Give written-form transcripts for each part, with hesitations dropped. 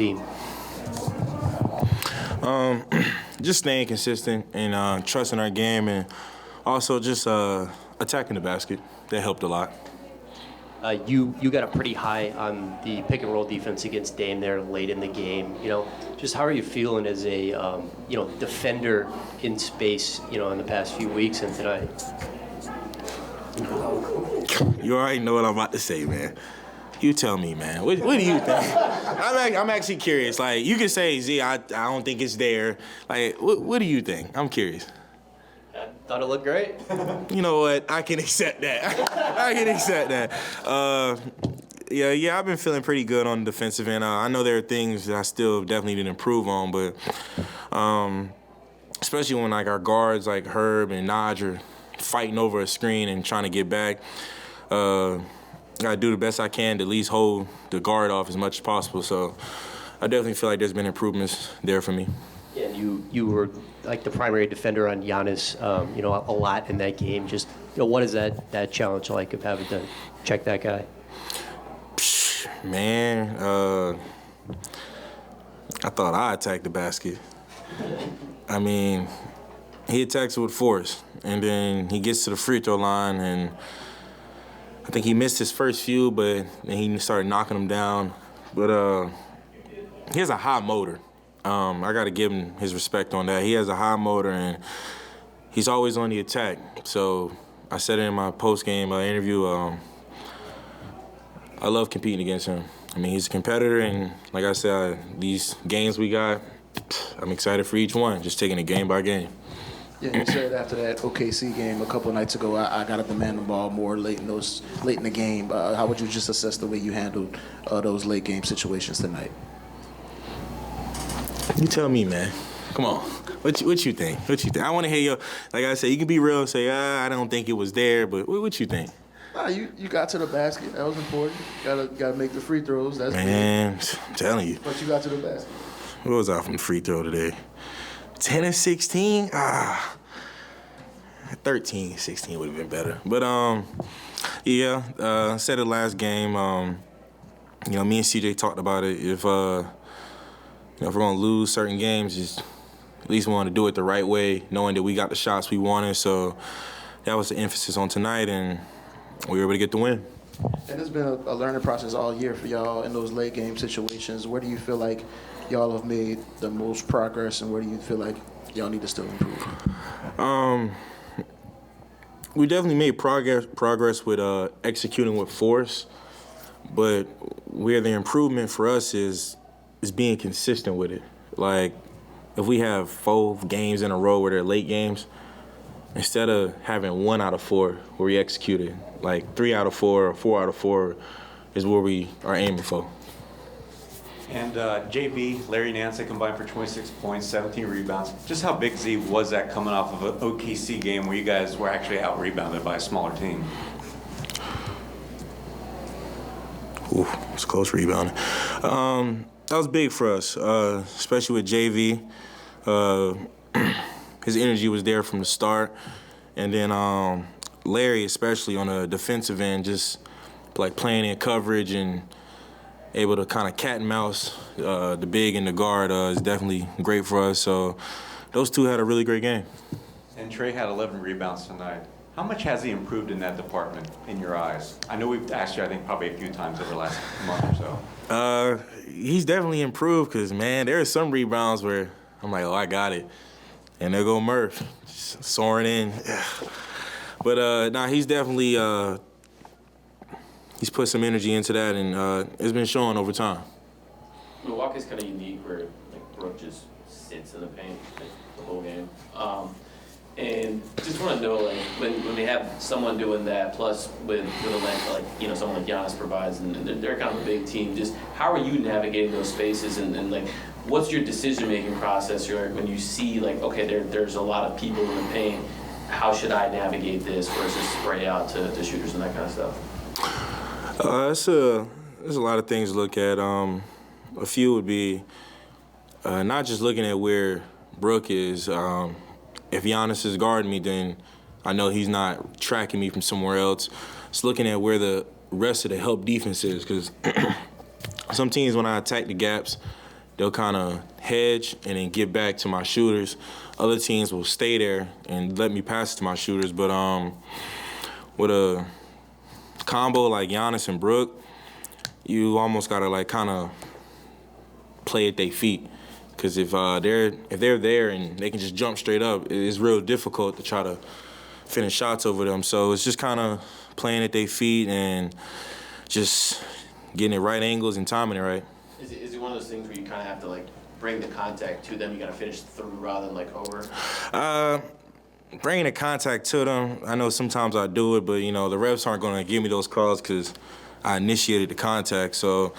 team? Just staying consistent and trusting our game, and also just attacking the basket. That helped a lot. You got a pretty high on the pick and roll defense against Dame there late in the game. Just how are you feeling as a defender in space? In the past few weeks and tonight. You already know what I'm about to say, man. You tell me, man. What do you think? I'm actually curious. Like, you can say, Z, I don't think it's there. Like, what do you think? I'm curious. I thought it looked great. You know what? I can accept that. I can accept that. Yeah, I've been feeling pretty good on the defensive end. I know there are things that I still definitely need to improve on, but especially when, like, our guards, like Herb and Naji, are fighting over a screen and trying to get back. I do the best I can to at least hold the guard off as much as possible. So I definitely feel like there's been improvements there for me. Yeah, you were like the primary defender on Jonas, a lot in that game. Just, what is that challenge like of having to check that guy? Man, I thought I attacked the basket. I mean, he attacks with force, and then he gets to the free throw line, and I think he missed his first few, but then he started knocking them down. But he has a high motor. I got to give him his respect on that. He has a high motor, and he's always on the attack. So I said it in my post-game interview, I love competing against him. I mean, he's a competitor, and like I said, these games we got, I'm excited for each one, just taking it game by game. Yeah, you said after that OKC game a couple of nights ago, I got to demand the ball more late in the game. How would you just assess the way you handled those late game situations tonight? You tell me, man. Come on. What you think? What you think? I want to hear your. Like I said, you can be real and say, I don't think it was there, but what you think? Nah, you got to the basket. That was important. Gotta make the free throws. That's man, I'm telling you. But you got to the basket. What was I from the free throw today? 10 and 16? 13, 16 would have been better. But, I said it last game. Me and CJ talked about it. If we're going to lose certain games, just at least we want to do it the right way, knowing that we got the shots we wanted. So that was the emphasis on tonight, and we were able to get the win. And it's been a learning process all year for y'all in those late game situations. Where do you feel like y'all have made the most progress, and where do you feel like y'all need to still improve? We definitely made progress with executing with force, but where the improvement for us is being consistent with it. Like, if we have 4 games in a row where they're late games, instead of having 1 out of 4 where we executed, like 3 out of 4 or 4 out of 4 is where we are aiming for. And JB, Larry Nance, they combined for 26 points, 17 rebounds. Just how big, Z, was that coming off of an OKC game where you guys were actually out-rebounded by a smaller team? Ooh, it's close rebounding. That was big for us, especially with JV. His energy was there from the start. And then Larry, especially on the defensive end, just like playing in coverage and able to kind of cat and mouse the big and the guard is definitely great for us. So those two had a really great game. And Trey had 11 rebounds tonight. How much has he improved in that department in your eyes? I know we've asked you, I think, probably a few times over the last month or so. He's definitely improved because, man, there are some rebounds where I'm like, I got it. And there go Murph, just soaring in. But, he's definitely he's put some energy into that, and it's been showing over time. Milwaukee's kind of unique where, like, Brook just sits in the paint the whole game. And just want to know, like, when they have someone doing that, plus with a length like, someone like Giannis provides, and they're kind of a big team, just how are you navigating those spaces, and like, what's your decision-making process when you see, like, okay, there's a lot of people in the paint, how should I navigate this versus spray out to shooters and that kind of stuff? There's a lot of things to look at. A few would be not just looking at where Brook is. If Giannis is guarding me, then I know he's not tracking me from somewhere else. It's looking at where the rest of the help defense is, because some teams, when I attack the gaps, they'll kind of hedge and then get back to my shooters. Other teams will stay there and let me pass it to my shooters. But with a combo like Jonas and Brook, you almost gotta like kind of play at their feet. Because if they're there and they can just jump straight up, it's real difficult to try to finish shots over them. So it's just kind of playing at their feet and just getting it right angles and timing it right. Is it one of those things where you kind of have to like bring the contact to them? You got to finish through rather than like over. Bringing the contact to them, I know sometimes I do it, but the refs aren't going to give me those calls because I initiated the contact. So,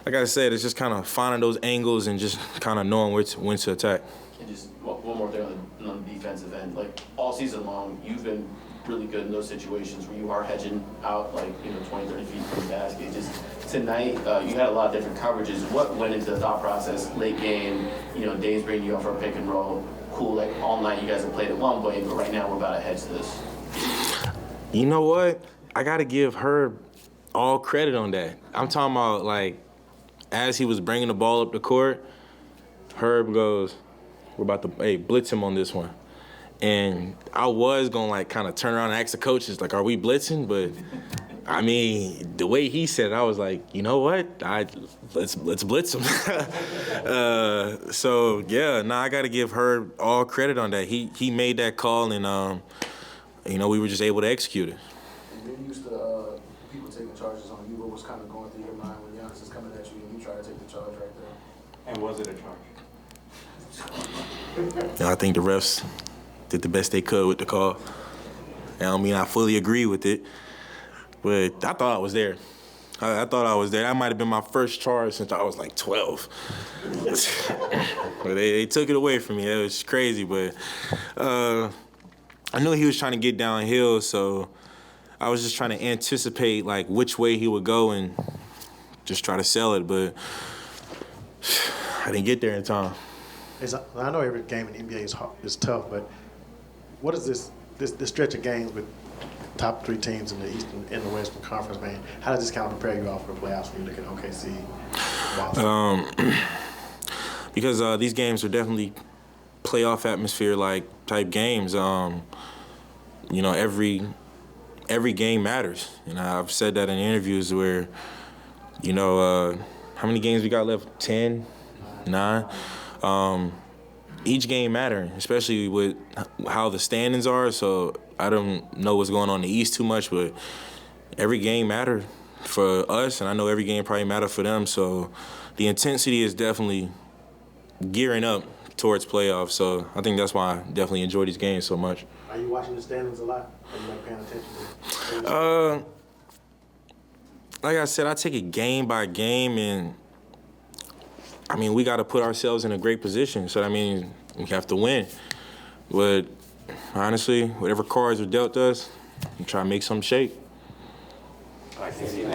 like I said, it's just kind of finding those angles and just kind of knowing when to attack. And just one more thing on the defensive end. Like all season long, you've been really good in those situations where you are hedging out like 20, 30 feet from the basket. Just tonight, you had a lot of different coverages. What went into the thought process late game? Dave's bringing you up for a pick and roll. Cool, like all night you guys have played it one way, but right now we're about to hedge this. You know what? I got to give Herb all credit on that. I'm talking about like as he was bringing the ball up the court, Herb goes, "We're about to blitz him on this one." And I was going to like kind of turn around and ask the coaches, like, are we blitzing? But I mean, the way he said it, I was like, you know what? Let's blitz him. So yeah, I got to give her all credit on that. He made that call, and we were just able to execute it. And you're used to people taking charges on you. What was kind of going through your mind when Giannis is coming at you and you try to take the charge right there? And was it a charge? I think the refs did the best they could with the call. I don't mean I fully agree with it, but I thought I was there. I thought I was there. That might have been my first charge since I was like 12. But they took it away from me. It was crazy, but I knew he was trying to get downhill, so I was just trying to anticipate like which way he would go and just try to sell it, but I didn't get there in time. I know every game in the NBA is tough, but what is this stretch of games with top three teams in the Eastern and the Western Conference, man? How does this kind of prepare you off for the playoffs when you look at OKC? Because these games are definitely playoff atmosphere like type games. Every game matters. I've said that in interviews where, how many games we got left? 10, 9. Each game matter, especially with how the standings are. So I don't know what's going on in the East too much, but every game matter for us, and I know every game probably matter for them. So the intensity is definitely gearing up towards playoffs. So I think that's why I definitely enjoy these games so much. Are you watching the standings a lot? Are you like paying attention? Like I said, I take it game by game, and I mean, we got to put ourselves in a great position. So, I mean, we have to win. But honestly, whatever cards are dealt us, we try to make something shake. Thank you.